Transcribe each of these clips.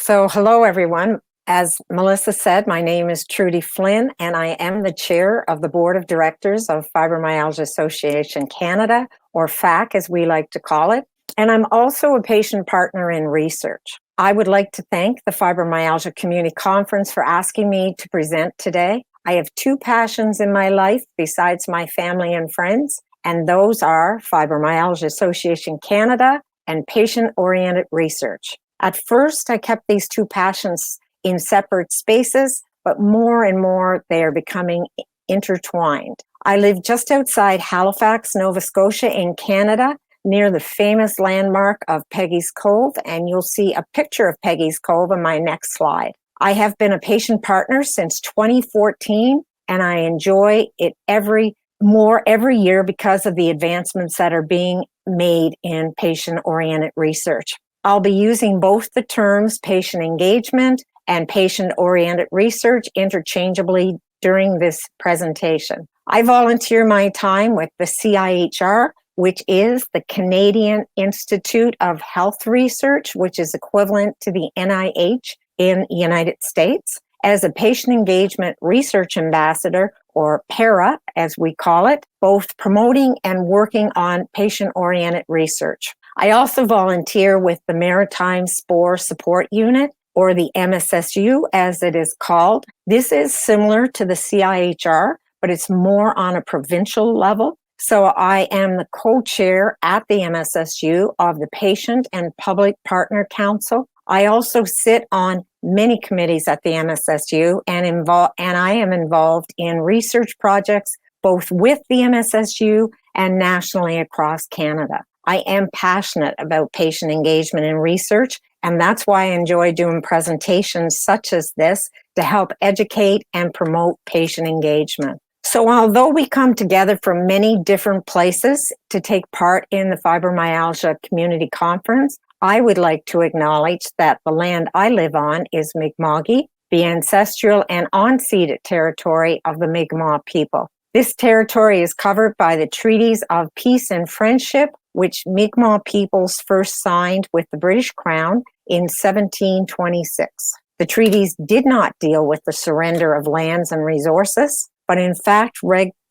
So hello, everyone. As Melissa said, my name is Trudy Flynn, and I am the chair of the Board of Directors of Fibromyalgia Association Canada, or FAC as we like to call it. And I'm also a patient partner in research. I would like to thank the Fibromyalgia Community Conference for asking me to present today. I have two passions in my life besides my family and friends, and those are Fibromyalgia Association Canada and patient-oriented research. At first, I kept these two passions in separate spaces, but more and more they are becoming intertwined. I live just outside Halifax, Nova Scotia in Canada, near the famous landmark of Peggy's Cove, and you'll see a picture of Peggy's Cove on my next slide. I have been a patient partner since 2014, and I enjoy it every year because of the advancements that are being made in patient-oriented research. I'll be using both the terms patient engagement and patient-oriented research interchangeably during this presentation. I volunteer my time with the CIHR, which is the Canadian Institute of Health Research, which is equivalent to the NIH in the United States, as a patient engagement research ambassador, or PARA as we call it, both promoting and working on patient-oriented research. I also volunteer with the Maritime SPOR Support Unit, or the MSSU as it is called. This is similar to the CIHR, but it's more on a provincial level. So I am the co-chair at the MSSU of the Patient and Public Partner Council. I also sit on many committees at the MSSU and I am involved in research projects both with the MSSU and nationally across Canada. I am passionate about patient engagement and research, and that's why I enjoy doing presentations such as this to help educate and promote patient engagement. So although we come together from many different places to take part in the Fibromyalgia Community Conference, I would like to acknowledge that the land I live on is Mi'kmaq, the ancestral and unceded territory of the Mi'kmaq people. This territory is covered by the Treaties of Peace and Friendship, which Mi'kmaq peoples first signed with the British Crown in 1726. The treaties did not deal with the surrender of lands and resources, but in fact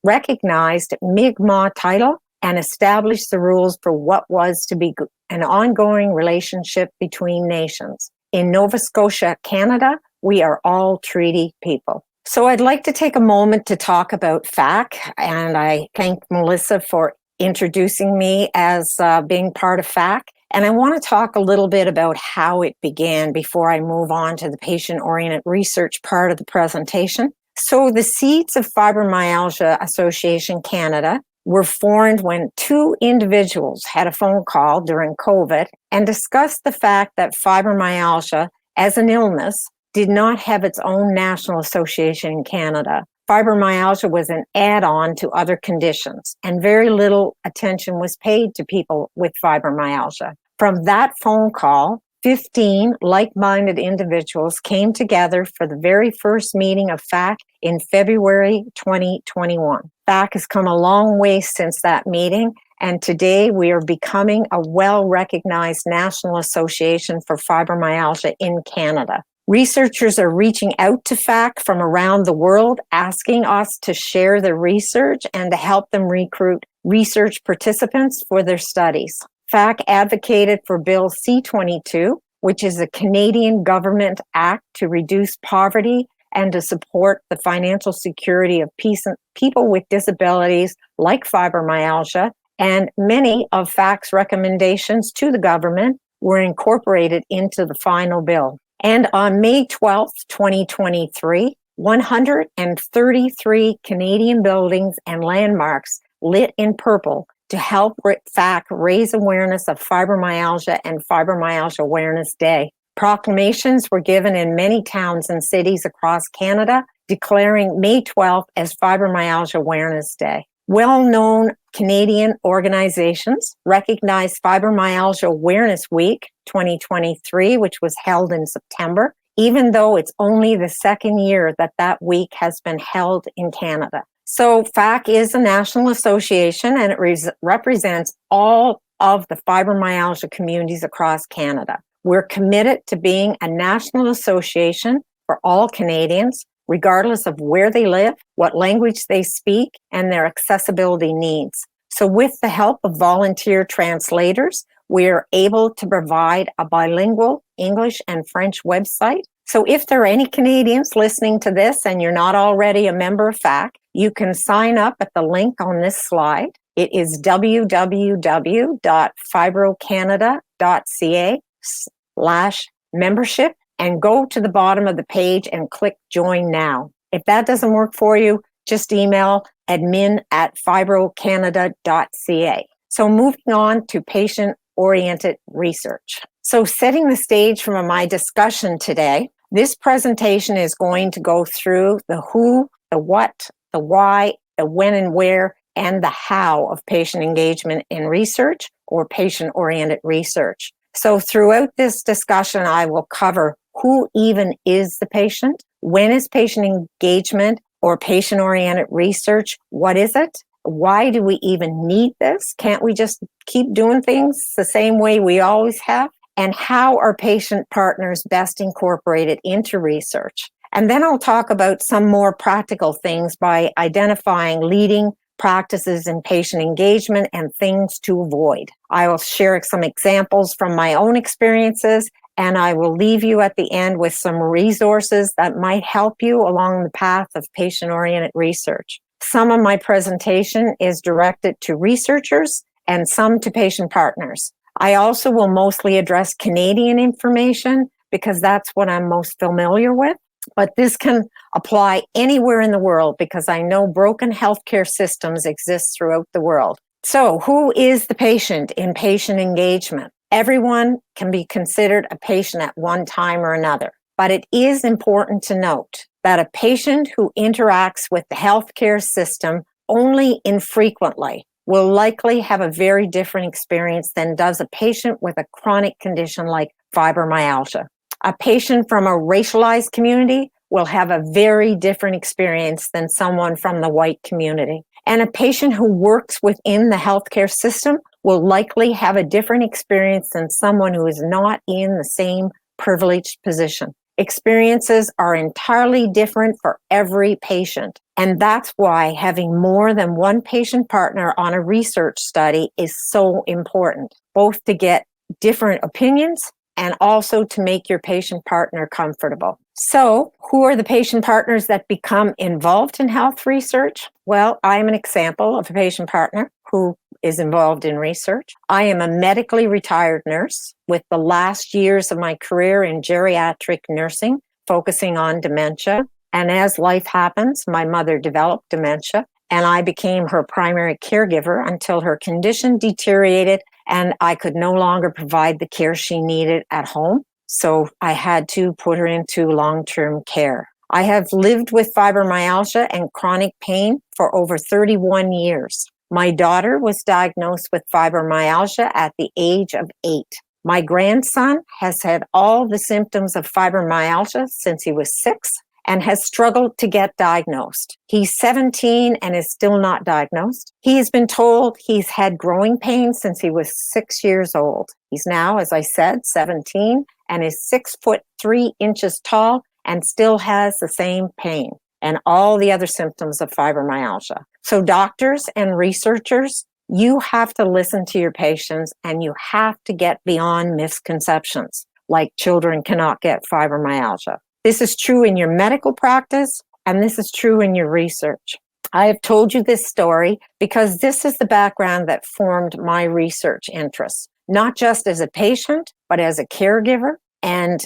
recognized Mi'kmaq title and established the rules for what was to be an ongoing relationship between nations. In Nova Scotia, Canada, we are all treaty people. So I'd like to take a moment to talk about FAC, and I thank Melissa for introducing me as being part of FAC. And I want to talk a little bit about how it began before I move on to the patient-oriented research part of the presentation. So the seeds of Fibromyalgia Association Canada were formed when two individuals had a phone call during COVID and discussed the fact that fibromyalgia as an illness did not have its own national association in Canada. Fibromyalgia was an add-on to other conditions, and very little attention was paid to people with fibromyalgia. From that phone call, 15 like-minded individuals came together for the very first meeting of FAC in February 2021. FAC has come a long way since that meeting, and today we are becoming a well-recognized national association for fibromyalgia in Canada. Researchers are reaching out to FAC from around the world, asking us to share their research and to help them recruit research participants for their studies. FAC advocated for Bill C-22, which is a Canadian government act to reduce poverty and to support the financial security of people with disabilities like fibromyalgia, and many of FAC's recommendations to the government were incorporated into the final bill. And on May 12, 2023, 133 Canadian buildings and landmarks lit in purple to help FAC raise awareness of fibromyalgia and Fibromyalgia Awareness Day. Proclamations were given in many towns and cities across Canada, declaring May 12th as Fibromyalgia Awareness Day. Well-known Canadian organizations recognized Fibromyalgia Awareness Week 2023, which was held in September, even though it's only the second year that week has been held in Canada. So FAC is a national association, and it represents all of the fibromyalgia communities across Canada. We're committed to being a national association for all Canadians, regardless of where they live, what language they speak, and their accessibility needs. So with the help of volunteer translators, we are able to provide a bilingual English and French website. So if there are any Canadians listening to this and you're not already a member of FAC, you can sign up at the link on this slide. It is www.fibrocanada.ca/membership, and go to the bottom of the page and click Join Now. If that doesn't work for you, just email admin@fibrocanada.ca. So moving on to patient-oriented research. So setting the stage for my discussion today, this presentation is going to go through the who, the what, the why, the when and where, and the how of patient engagement in research or patient-oriented research. So throughout this discussion, I will cover who even is the patient, when is patient engagement or patient-oriented research, what is it, why do we even need this, can't we just keep doing things the same way we always have, and how are patient partners best incorporated into research. And then I'll talk about some more practical things by identifying leading practices in patient engagement and things to avoid. I will share some examples from my own experiences, and I will leave you at the end with some resources that might help you along the path of patient-oriented research. Some of my presentation is directed to researchers and some to patient partners. I also will mostly address Canadian information because that's what I'm most familiar with, but this can apply anywhere in the world because I know broken healthcare systems exist throughout the world. So who is the patient in patient engagement? Everyone can be considered a patient at one time or another, but it is important to note that a patient who interacts with the healthcare system only infrequently will likely have a very different experience than does a patient with a chronic condition like fibromyalgia. A patient from a racialized community will have a very different experience than someone from the white community. And a patient who works within the healthcare system will likely have a different experience than someone who is not in the same privileged position. Experiences are entirely different for every patient. And that's why having more than one patient partner on a research study is so important, both to get different opinions and also to make your patient partner comfortable. So, who are the patient partners that become involved in health research? Well, I'm an example of a patient partner who is involved in research. I am a medically retired nurse with the last years of my career in geriatric nursing, focusing on dementia. And as life happens, my mother developed dementia, and I became her primary caregiver until her condition deteriorated and I could no longer provide the care she needed at home. So I had to put her into long-term care. I have lived with fibromyalgia and chronic pain for over 31 years. My daughter was diagnosed with fibromyalgia at the age of 8. My grandson has had all the symptoms of fibromyalgia since he was 6 and has struggled to get diagnosed. He's 17 and is still not diagnosed. He's been told he's had growing pains since he was 6 years old. He's now, as I said, 17 and is 6'3" tall and still has the same pain and all the other symptoms of fibromyalgia. So doctors and researchers, you have to listen to your patients and you have to get beyond misconceptions, like children cannot get fibromyalgia. This is true in your medical practice, and this is true in your research. I have told you this story because this is the background that formed my research interests, not just as a patient, but as a caregiver, and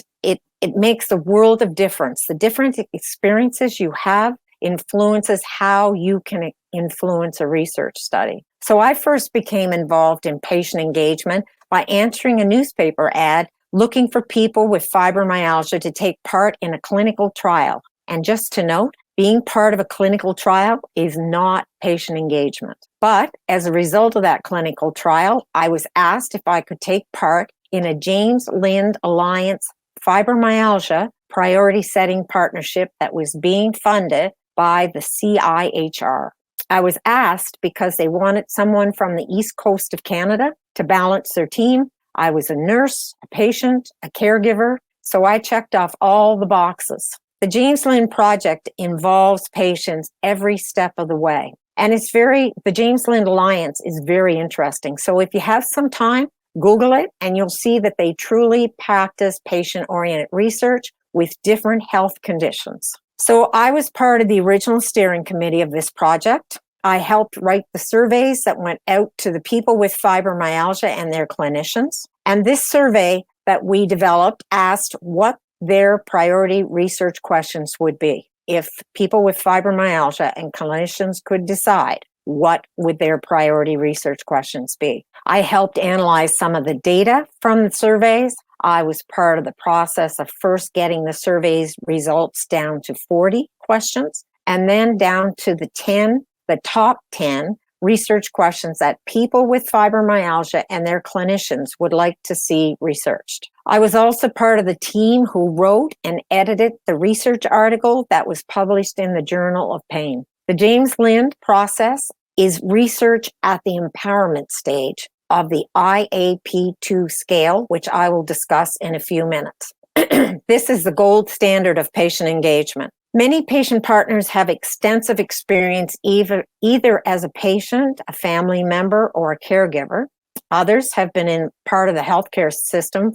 it makes a world of difference. The different experiences you have influences how you can influence a research study. So I first became involved in patient engagement by answering a newspaper ad looking for people with fibromyalgia to take part in a clinical trial. And just to note, being part of a clinical trial is not patient engagement. But as a result of that clinical trial, I was asked if I could take part in a James Lind Alliance Fibromyalgia Priority Setting Partnership that was being funded by the CIHR. I was asked because they wanted someone from the East Coast of Canada to balance their team. I was a nurse, a patient, a caregiver, so I checked off all the boxes. The James Lind Project involves patients every step of the way. And the James Lind Alliance is very interesting. So if you have some time, Google it, and you'll see that they truly practice patient-oriented research with different health conditions. So I was part of the original steering committee of this project. I helped write the surveys that went out to the people with fibromyalgia and their clinicians. And this survey that we developed asked what their priority research questions would be. If people with fibromyalgia and clinicians could decide, what would their priority research questions be? I helped analyze some of the data from the surveys. I was part of the process of first getting the survey's results down to 40 questions, and then down to the top 10 research questions that people with fibromyalgia and their clinicians would like to see researched. I was also part of the team who wrote and edited the research article that was published in the Journal of Pain. The James Lind process is research at the empowerment stage of the IAP2 scale, which I will discuss in a few minutes. This is the gold standard of patient engagement. Many patient partners have extensive experience either as a patient, a family member, or a caregiver. Others have been in part of the healthcare system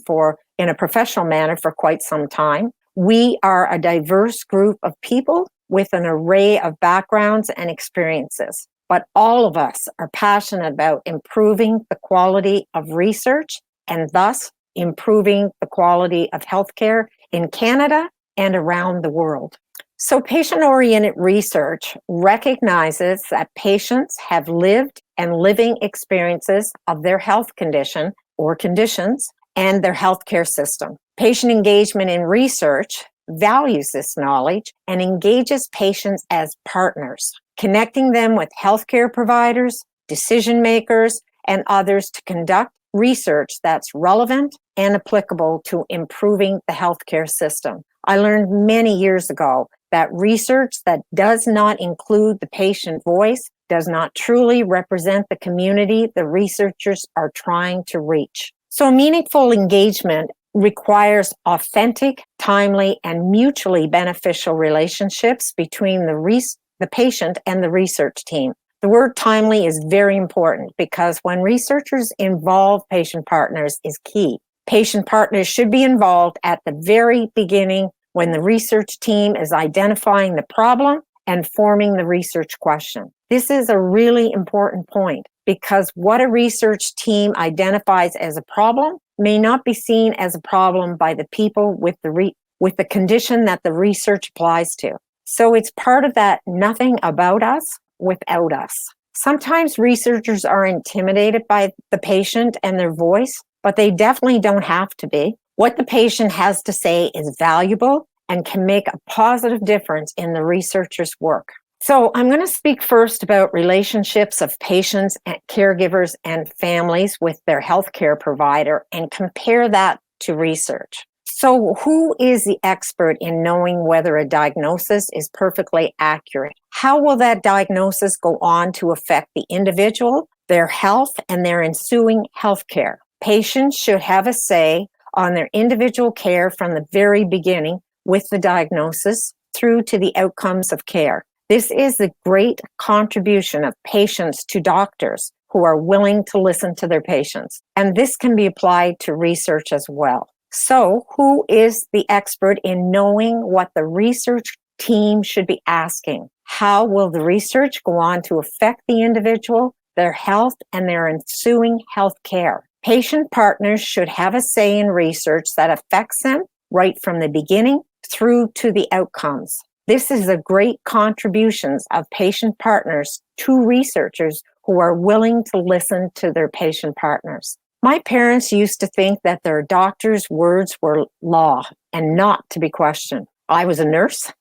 in a professional manner for quite some time. We are a diverse group of people with an array of backgrounds and experiences, but all of us are passionate about improving the quality of research and thus improving the quality of healthcare in Canada and around the world. So patient-oriented research recognizes that patients have lived and living experiences of their health condition or conditions and their healthcare system. Patient engagement in research values this knowledge and engages patients as partners, connecting them with healthcare providers, decision makers, and others to conduct research that's relevant and applicable to improving the healthcare system. I learned many years ago that research that does not include the patient voice does not truly represent the community the researchers are trying to reach. So meaningful engagement requires authentic, timely, and mutually beneficial relationships between the patient and the research team. The word timely is very important because when researchers involve patient partners is key. Patient partners should be involved at the very beginning when the research team is identifying the problem and forming the research question. This is a really important point because what a research team identifies as a problem may not be seen as a problem by the people with the condition that the research applies to. So it's part of that nothing about us without us. Sometimes researchers are intimidated by the patient and their voice, but they definitely don't have to be. What the patient has to say is valuable and can make a positive difference in the researcher's work. So I'm going to speak first about relationships of patients and caregivers and families with their healthcare provider and compare that to research. So who is the expert in knowing whether a diagnosis is perfectly accurate? How will that diagnosis go on to affect the individual, their health, and their ensuing healthcare? Patients should have a say on their individual care from the very beginning with the diagnosis through to the outcomes of care. This is the great contribution of patients to doctors who are willing to listen to their patients. And this can be applied to research as well. So who is the expert in knowing what the research team should be asking? How will the research go on to affect the individual, their health, and their ensuing health care? Patient partners should have a say in research that affects them right from the beginning through to the outcomes. This is a great contribution of patient partners to researchers who are willing to listen to their patient partners. My parents used to think that their doctor's words were law and not to be questioned. I was a nurse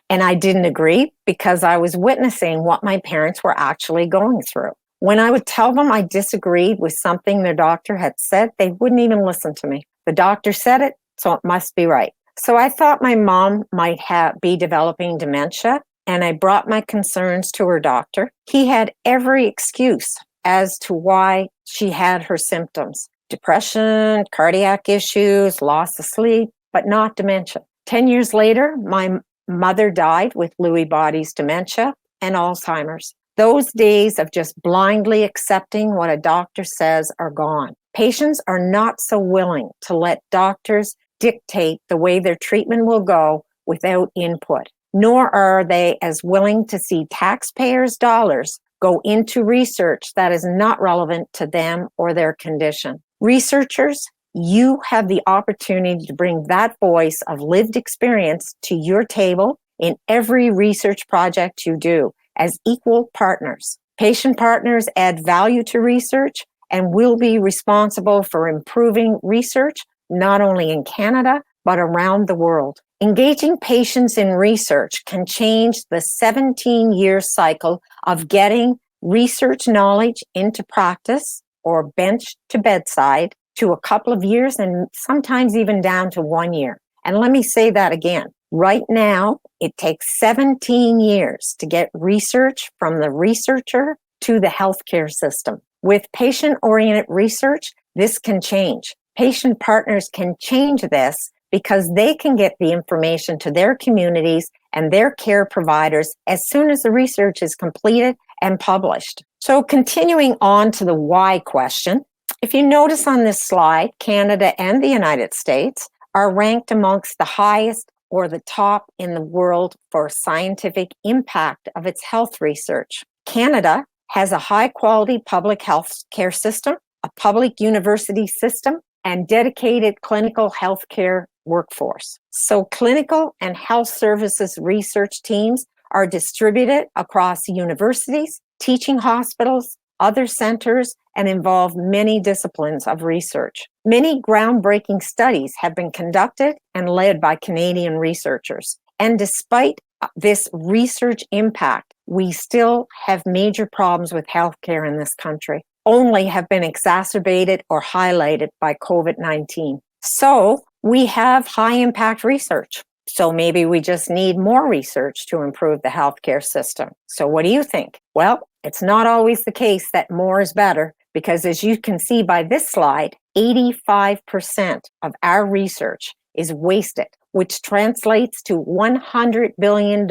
and I didn't agree because I was witnessing what my parents were actually going through. When I would tell them I disagreed with something their doctor had said, they wouldn't even listen to me. The doctor said it, so it must be right. So I thought my mom might be developing dementia, and I brought my concerns to her doctor. He had every excuse as to why she had her symptoms. depression, cardiac issues, loss of sleep, but not dementia. 10 years later, my mother died with Lewy body's dementia and Alzheimer's. Those days of just blindly accepting what a doctor says are gone. Patients are not so willing to let doctors dictate the way their treatment will go without input, nor are they as willing to see taxpayers' dollars go into research that is not relevant to them or their condition. Researchers, you have the opportunity to bring that voice of lived experience to your table in every research project you do as equal partners. Patient partners add value to research and will be responsible for improving research not only in Canada, but around the world. Engaging patients in research can change the 17-year cycle of getting research knowledge into practice or bench to bedside to a couple of years and sometimes even down to 1 year. And let me say that again. Right now, it takes 17 years to get research from the researcher to the healthcare system. With patient-oriented research, this can change. Patient partners can change this because they can get the information to their communities and their care providers as soon as the research is completed and published. So continuing on to the why question, if you notice on this slide, Canada and the United States are ranked amongst the highest or the top in the world for scientific impact of its health research. Canada has a high-quality public health care system, a public university system, and dedicated clinical healthcare workforce. So clinical and health services research teams are distributed across universities, teaching hospitals, other centers, and involve many disciplines of research. Many groundbreaking studies have been conducted and led by Canadian researchers. And despite this research impact, we still have major problems with healthcare in this country, only have been exacerbated or highlighted by COVID-19. So we have high impact research. So maybe we just need more research to improve the healthcare system. So what do you think? Well, it's not always the case that more is better, because as you can see by this slide, 85% of our research is wasted, which translates to $100 billion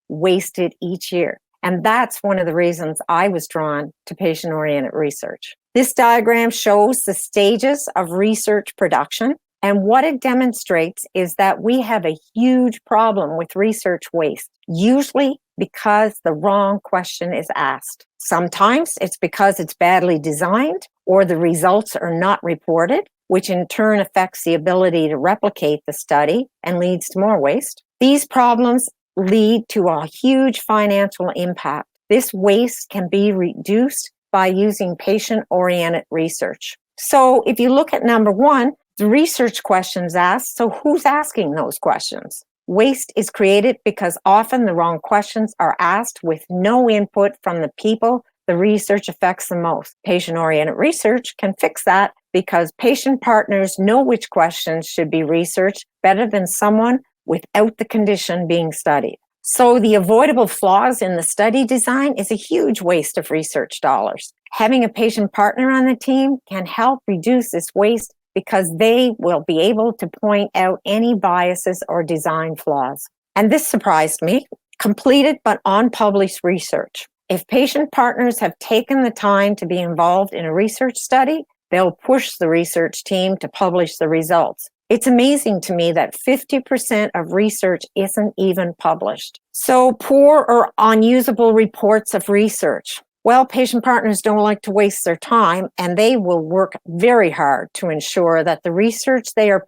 wasted each year. And that's one of the reasons I was drawn to patient-oriented research. This diagram shows the stages of research production. And what it demonstrates is that we have a huge problem with research waste, usually because the wrong question is asked. Sometimes it's because it's badly designed or the results are not reported, which in turn affects the ability to replicate the study and leads to more waste. These problems lead to a huge financial impact. This waste can be reduced by using patient-oriented research. So if you look at number one, the research questions asked, so who's asking those questions? Waste is created because often the wrong questions are asked with no input from the people the research affects the most. Patient-oriented research can fix that because patient partners know which questions should be researched better than someone without the condition being studied. So the avoidable flaws in the study design is a huge waste of research dollars. Having a patient partner on the team can help reduce this waste because they will be able to point out any biases or design flaws. And this surprised me, completed but unpublished research. If patient partners have taken the time to be involved in a research study, they'll push the research team to publish the results. It's amazing to me that 50% of research isn't even published. So poor or unusable reports of research. Well, patient partners don't like to waste their time, and they will work very hard to ensure that the research they are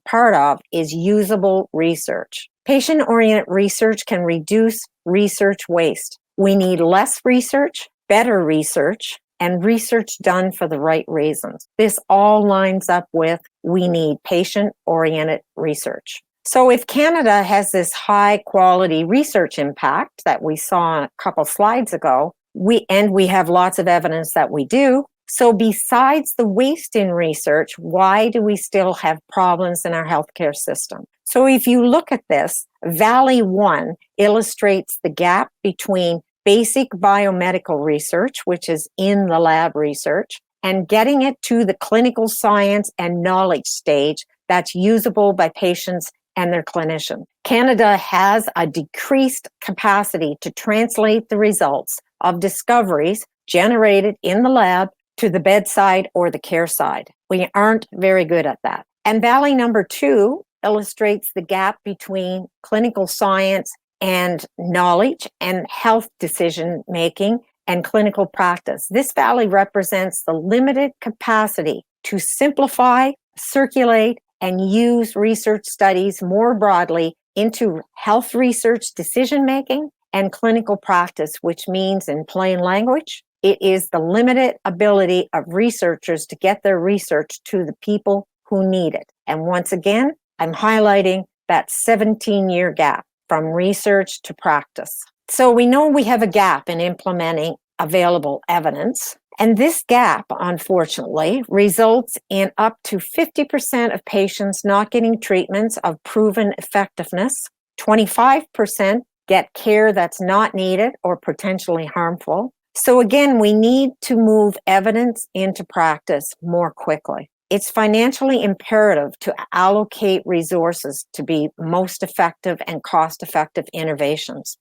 part of is usable research. Patient-oriented research can reduce research waste. We need less research, better research, and research done for the right reasons. This all lines up with we need patient-oriented research. So if Canada has this high-quality research impact that we saw a couple slides ago, we have lots of evidence that we do. So besides the waste in research, why do we still have problems in our healthcare system? So if you look at this, Valley 1 illustrates the gap between basic biomedical research, which is in the lab research, and getting it to the clinical science and knowledge stage that's usable by patients and their clinician. Canada has a decreased capacity to translate the results of discoveries generated in the lab to the bedside or the care side. We aren't very good at that. And Valley number 2 illustrates the gap between clinical science and knowledge and health decision making and clinical practice. This valley represents the limited capacity to simplify, circulate, and use research studies more broadly into health research decision making and clinical practice, which means in plain language, it is the limited ability of researchers to get their research to the people who need it. And once again, I'm highlighting that 17-year gap from research to practice. So we know we have a gap in implementing available evidence. And this gap, unfortunately, results in up to 50% of patients not getting treatments of proven effectiveness. 25% get care that's not needed or potentially harmful. So again, we need to move evidence into practice more quickly. It's financially imperative to allocate resources to be most effective and cost-effective interventions.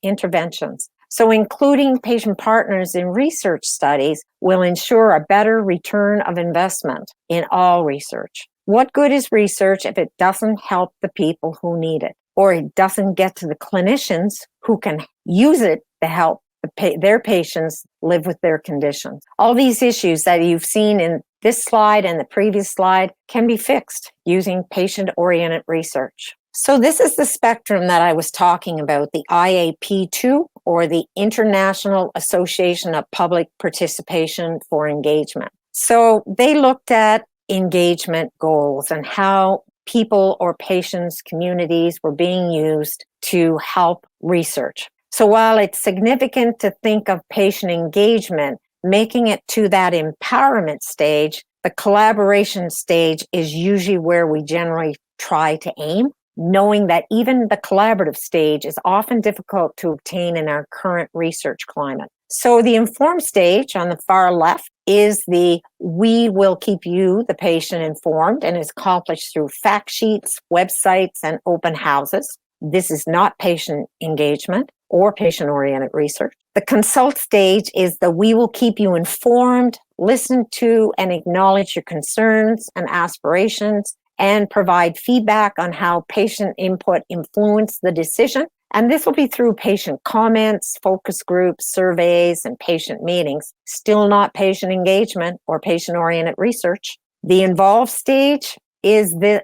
So including patient partners in research studies will ensure a better return of investment in all research. What good is research if it doesn't help the people who need it, or it doesn't get to the clinicians who can use it to help their patients live with their conditions? All these issues that you've seen in this slide and the previous slide can be fixed using patient-oriented research. So this is the spectrum that I was talking about, the IAP2, or the International Association of Public Participation for Engagement. So they looked at engagement goals and how people or patients, communities were being used to help research. So while it's significant to think of patient engagement, making it to that empowerment stage, the collaboration stage is usually where we generally try to aim, knowing that even the collaborative stage is often difficult to obtain in our current research climate. So the informed stage on the far left is the we will keep you, the patient, informed, and is accomplished through fact sheets, websites, and open houses. This is not patient engagement or patient-oriented research. The consult stage is the we will keep you informed, listen to and acknowledge your concerns and aspirations, and provide feedback on how patient input influenced the decision. And this will be through patient comments, focus groups, surveys, and patient meetings. Still not patient engagement or patient-oriented research. The involved stage is the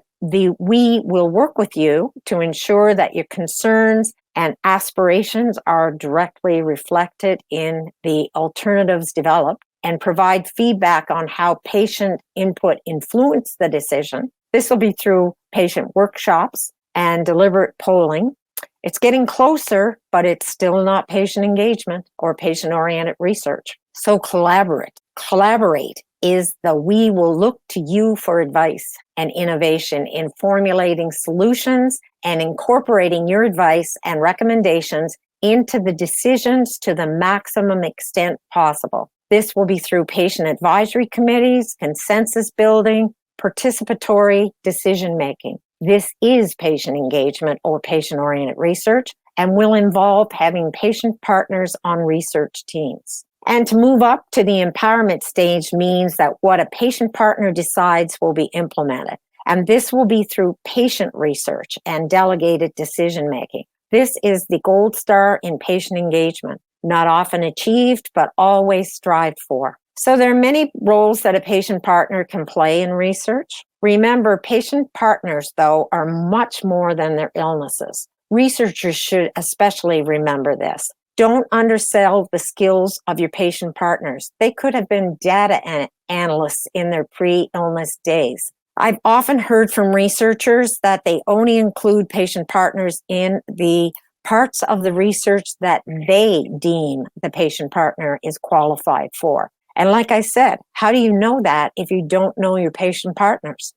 we will work with you to ensure that your concerns and aspirations are directly reflected in the alternatives developed and provide feedback on how patient input influenced the decision. This will be through patient workshops and deliberate polling. It's getting closer, but it's still not patient engagement or patient-oriented research. So collaborate. Collaborate is the we will look to you for advice and innovation in formulating solutions and incorporating your advice and recommendations into the decisions to the maximum extent possible. This will be through patient advisory committees, consensus building, participatory decision-making. This is patient engagement or patient-oriented research and will involve having patient partners on research teams. And to move up to the empowerment stage means that what a patient partner decides will be implemented. And this will be through patient research and delegated decision-making. This is the gold star in patient engagement, not often achieved, but always strived for. So there are many roles that a patient partner can play in research. Remember, patient partners, though, are much more than their illnesses. Researchers should especially remember this. Don't undersell the skills of your patient partners. They could have been data analysts in their pre-illness days. I've often heard from researchers that they only include patient partners in the parts of the research that they deem the patient partner is qualified for. And like I said, how do you know that if you don't know your patient partners?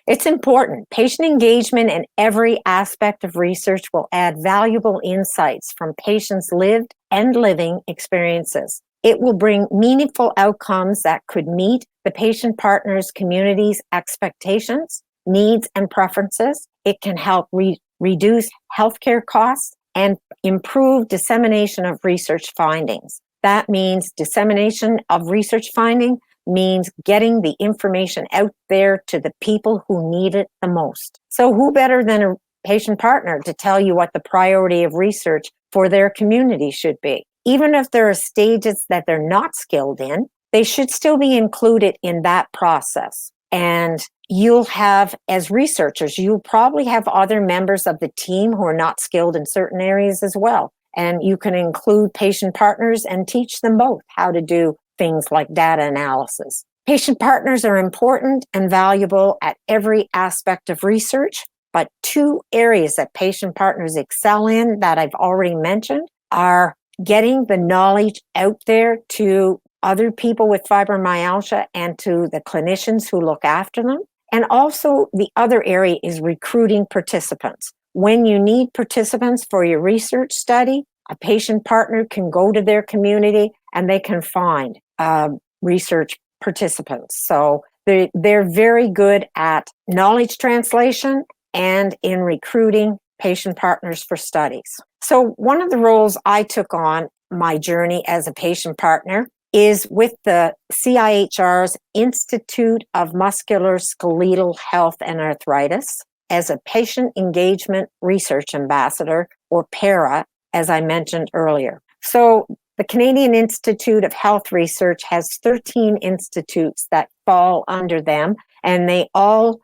It's important. Patient engagement in every aspect of research will add valuable insights from patients' lived and living experiences. It will bring meaningful outcomes that could meet the patient partners' community's expectations, needs, and preferences. It can help reduce healthcare costs and improve dissemination of research findings. That means dissemination of research finding means getting the information out there to the people who need it the most. So who better than a patient partner to tell you what the priority of research for their community should be? Even if there are stages that they're not skilled in, they should still be included in that process. And you'll have, as researchers, you'll probably have other members of the team who are not skilled in certain areas as well. And you can include patient partners and teach them both how to do things like data analysis. Patient partners are important and valuable at every aspect of research, but two areas that patient partners excel in that I've already mentioned are getting the knowledge out there to other people with fibromyalgia and to the clinicians who look after them. And also the other area is recruiting participants. When you need participants for your research study, a patient partner can go to their community and they can find research participants. So they're very good at knowledge translation and in recruiting patient partners for studies. So one of the roles I took on my journey as a patient partner is with the CIHR's Institute of Musculoskeletal Health and Arthritis as a patient engagement research ambassador, or PARA, as I mentioned earlier. So the Canadian Institute of Health Research has 13 institutes that fall under them, and they all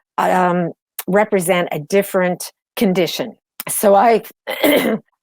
represent a different condition. So I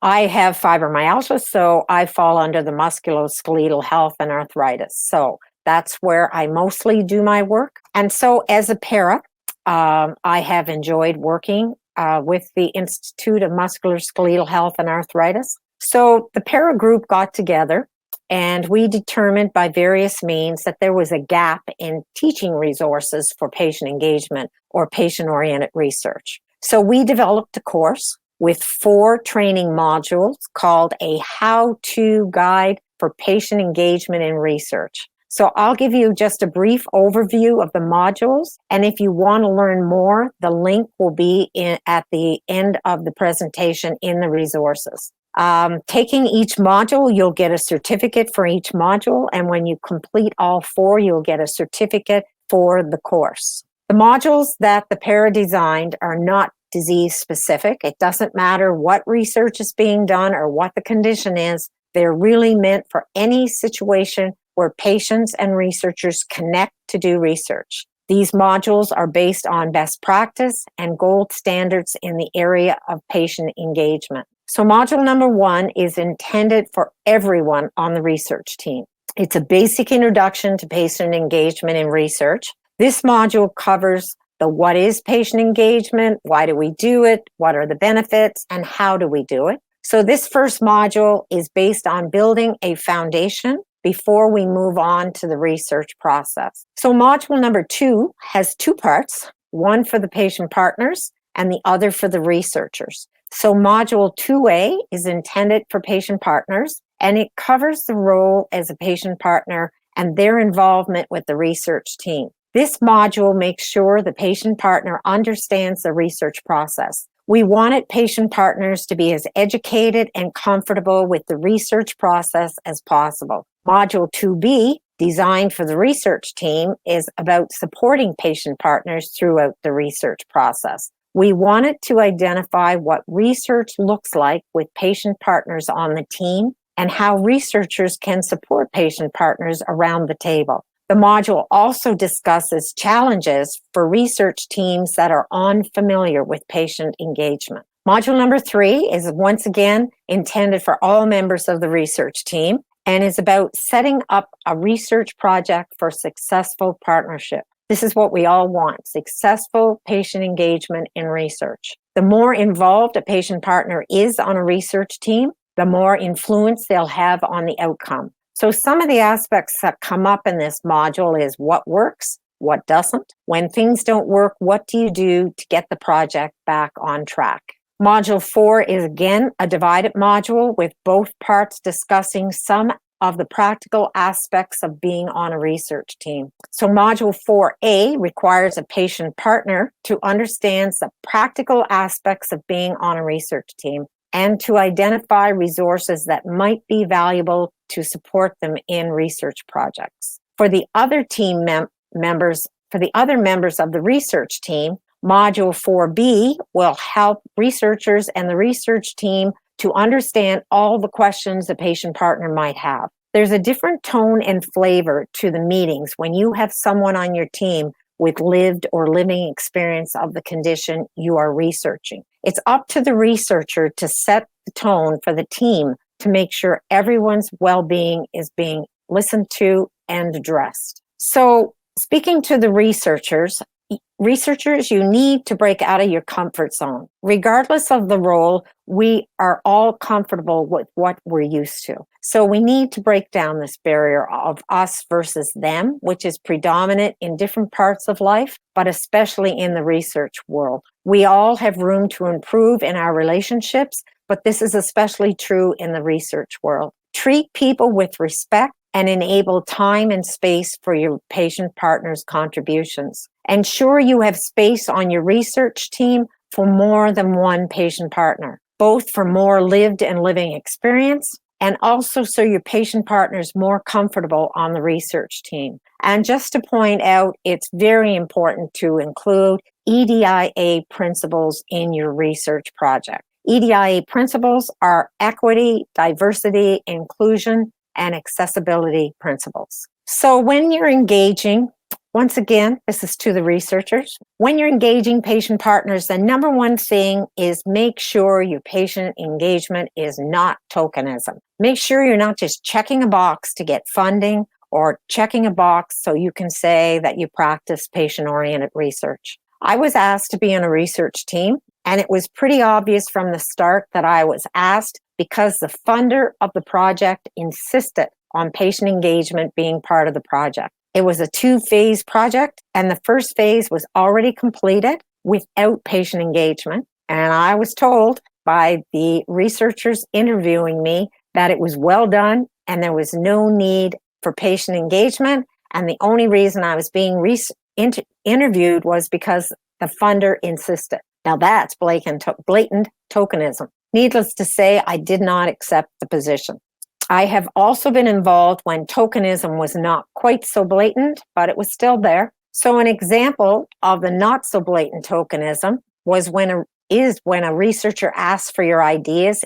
have fibromyalgia, so I fall under the musculoskeletal health and arthritis. So that's where I mostly do my work. And so as a para, I have enjoyed working with the Institute of Musculoskeletal Health and Arthritis. So the para group got together and we determined by various means that there was a gap in teaching resources for patient engagement or patient-oriented research. So we developed a course with 4 training modules called a how-to guide for patient engagement in research. So I'll give you just a brief overview of the modules. And if you want to learn more, the link will be at the end of the presentation in the resources. Taking each module, you'll get a certificate for each module. And when you complete all 4, you'll get a certificate for the course. The modules that the para designed are not disease specific. It doesn't matter what research is being done or what the condition is. They're really meant for any situation where patients and researchers connect to do research. These modules are based on best practice and gold standards in the area of patient engagement. So module number 1 is intended for everyone on the research team. It's a basic introduction to patient engagement in research. This module covers the what is patient engagement, why do we do it, what are the benefits, and how do we do it. So this first module is based on building a foundation before we move on to the research process. So module number 2 has 2 parts, one for the patient partners and the other for the researchers. So module 2A is intended for patient partners, and it covers the role as a patient partner and their involvement with the research team. This module makes sure the patient partner understands the research process. We wanted patient partners to be as educated and comfortable with the research process as possible. Module 2B, designed for the research team, is about supporting patient partners throughout the research process. We wanted to identify what research looks like with patient partners on the team and how researchers can support patient partners around the table. The module also discusses challenges for research teams that are unfamiliar with patient engagement. Module number 3 is once again intended for all members of the research team and is about setting up a research project for successful partnership. This is what we all want, successful patient engagement in research. The more involved a patient partner is on a research team, the more influence they'll have on the outcome. So some of the aspects that come up in this module is what works, what doesn't. When things don't work, what do you do to get the project back on track? Module 4 is again a divided module with both parts discussing some of the practical aspects of being on a research team. So Module 4A requires a patient partner to understand the practical aspects of being on a research team and to identify resources that might be valuable to support them in research projects. For the other team members of the research team, Module 4B will help researchers and the research team to understand all the questions the patient partner might have. There's a different tone and flavor to the meetings when you have someone on your team with lived or living experience of the condition you are researching. It's up to the researcher to set the tone for the team to make sure everyone's well-being is being listened to and addressed. So, speaking to the researchers, you need to break out of your comfort zone. Regardless of the role, we are all comfortable with what we're used to. So we need to break down this barrier of us versus them, which is predominant in different parts of life, but especially in the research world. We all have room to improve in our relationships, but this is especially true in the research world. Treat people with respect and enable time and space for your patient partner's contributions. Ensure you have space on your research team for more than one patient partner, both for more lived and living experience, and also so your patient partner is more comfortable on the research team. And just to point out, it's very important to include EDIA principles in your research project. EDIA principles are equity, diversity, inclusion, and accessibility principles. So when you're engaging, once again, this is to the researchers, when you're engaging patient partners, the number one thing is make sure your patient engagement is not tokenism. Make sure you're not just checking a box to get funding or checking a box so you can say that you practice patient-oriented research. I was asked to be on a research team, and it was pretty obvious from the start that I was asked because the funder of the project insisted on patient engagement being part of the project. It was a 2-phase project, and the first phase was already completed without patient engagement. And I was told by the researchers interviewing me that it was well done and there was no need for patient engagement. And the only reason I was being interviewed was because the funder insisted. Now that's blatant tokenism. Needless to say, I did not accept the position. I have also been involved when tokenism was not quite so blatant, but it was still there. So an example of the not so blatant tokenism was when a researcher asks for your ideas,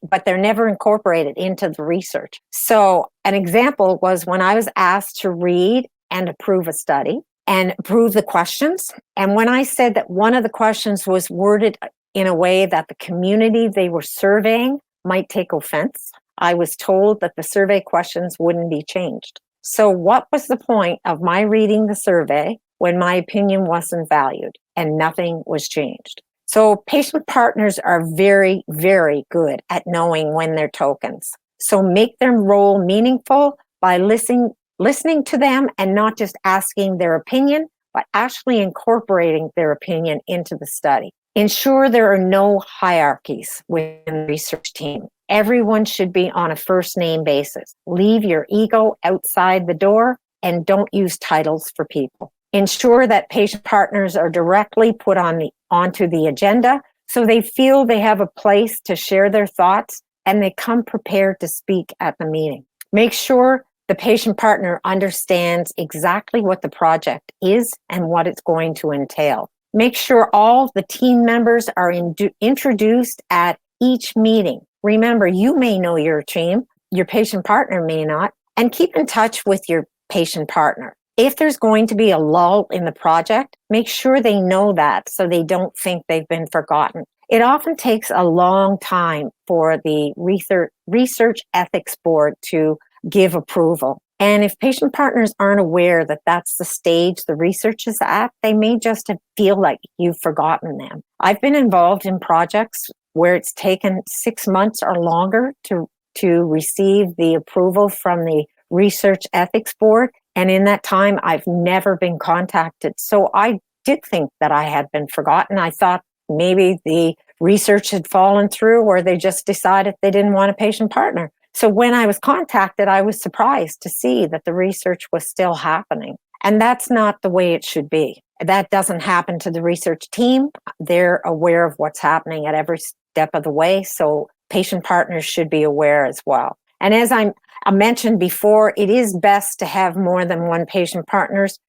but they're never incorporated into the research. So an example was when I was asked to read and approve a study and approve the questions. And when I said that one of the questions was worded in a way that the community they were surveying might take offense, I was told that the survey questions wouldn't be changed. So what was the point of my reading the survey when my opinion wasn't valued and nothing was changed? So patient partners are very, very good at knowing when they're tokens. So make their role meaningful by listening to them and not just asking their opinion, but actually incorporating their opinion into the study. Ensure there are no hierarchies within the research team. Everyone should be on a first name basis. Leave your ego outside the door and don't use titles for people. Ensure that patient partners are directly put onto the agenda so they feel they have a place to share their thoughts and they come prepared to speak at the meeting. Make sure the patient partner understands exactly what the project is and what it's going to entail. Make sure all the team members are introduced at each meeting. Remember, you may know your team, your patient partner may not, and keep in touch with your patient partner. If there's going to be a lull in the project, make sure they know that so they don't think they've been forgotten. It often takes a long time for the research ethics board to give approval. And if patient partners aren't aware that that's the stage the research is at, they may just feel like you've forgotten them. I've been involved in projects where it's taken 6 months or longer to receive the approval from the research ethics board. And in that time, I've never been contacted. So I did think that I had been forgotten. I thought maybe the research had fallen through or they just decided they didn't want a patient partner. So when I was contacted, I was surprised to see that the research was still happening. And that's not the way it should be. That doesn't happen to the research team. They're aware of what's happening at every step of the way. So patient partners should be aware as well. And as I mentioned before, it is best to have more than one patient partners,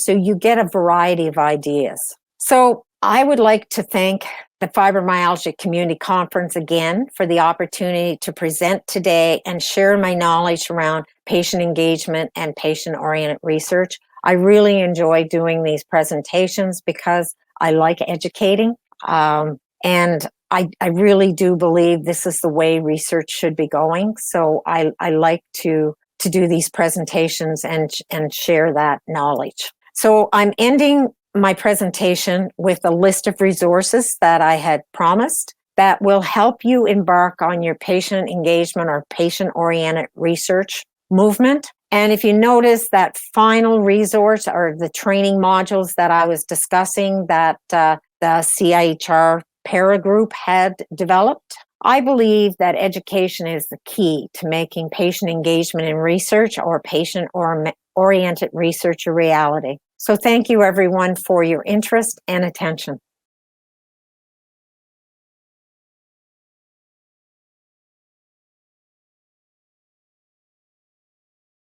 so you get a variety of ideas. So I would like to thank the Fibromyalgia Community Conference again for the opportunity to present today and share my knowledge around patient engagement and patient-oriented research. I really enjoy doing these presentations because I like educating, and I really do believe this is the way research should be going. So I like to do these presentations and share that knowledge. So I'm ending my presentation with a list of resources that I had promised that will help you embark on your patient engagement or patient-oriented research movement. And if you notice that final resource or the training modules that I was discussing that the CIHR para group had developed, I believe that education is the key to making patient engagement in research or patient-oriented research a reality. So thank you everyone for your interest and attention.